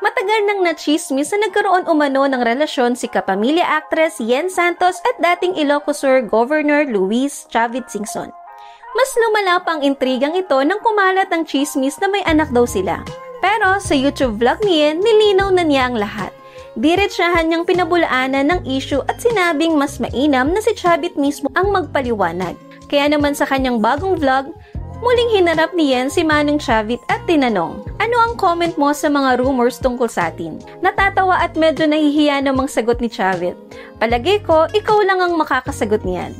Matagal nang nachismis na nagkaroon umano ng relasyon si kapamilya actress Yen Santos at dating Ilocos Sur Governor Luis Chavit Singson. Mas lumala pa ang intrigang ito nang kumalat ang chismis na may anak daw sila. Pero sa YouTube vlog ni Yen, nilinaw na niya ang lahat. Diretsahan niyang pinabulaanan ng issue at sinabing mas mainam na si Chavit mismo ang magpaliwanag. Kaya naman sa kanyang bagong vlog, muling hinarap ni Yen si Manong Chavit at tinanong, ano ang comment mo sa mga rumors tungkol sa atin? Natatawa at medyo nahihiya namang sagot ni Chavit. Palagay ko, ikaw lang ang makakasagot niyan.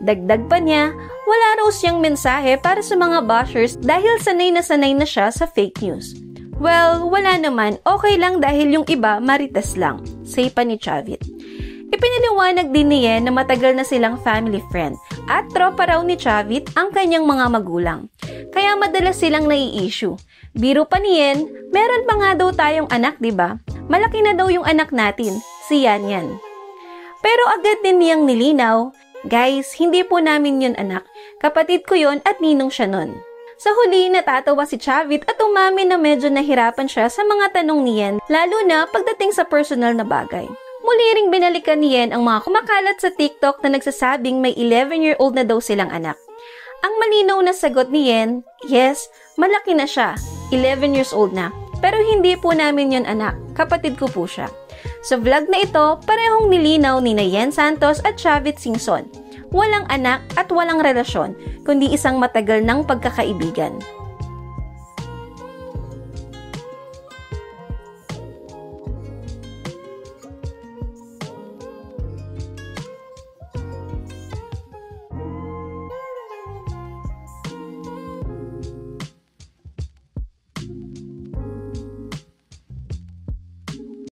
Dagdag pa niya, wala raw siyang mensahe para sa mga bashers dahil sanay na siya sa fake news. Well, wala naman, okay lang dahil yung iba marites lang, say pa ni Chavit. Ipinaliwanag din ni Yen na matagal na silang family friend at tropa raw ni Chavit ang kanyang mga magulang. Kaya madalas silang nai-issue. Biro pa ni Yen, meron pa nga daw tayong anak, diba? Malaki na daw yung anak natin, si Yan Yan. Pero agad din niyang nilinaw, guys, hindi po namin yun anak. Kapatid ko yun at ninong siya nun. Sa huli, natatawa si Chavit at umamin na medyo nahirapan siya sa mga tanong ni Yen, lalo na pagdating sa personal na bagay. Muli ring binalikan ni Yen ang mga kumakalat sa TikTok na nagsasabing may 11-year-old na daw silang anak. Ang malinaw na sagot ni Yen, yes, malaki na siya, 11 years old na. Pero hindi po namin yun anak, kapatid ko po siya. Sa vlog na ito, parehong nilinaw ni Yen Santos at Chavit Singson. Walang anak at walang relasyon, kundi isang matagal ng pagkakaibigan.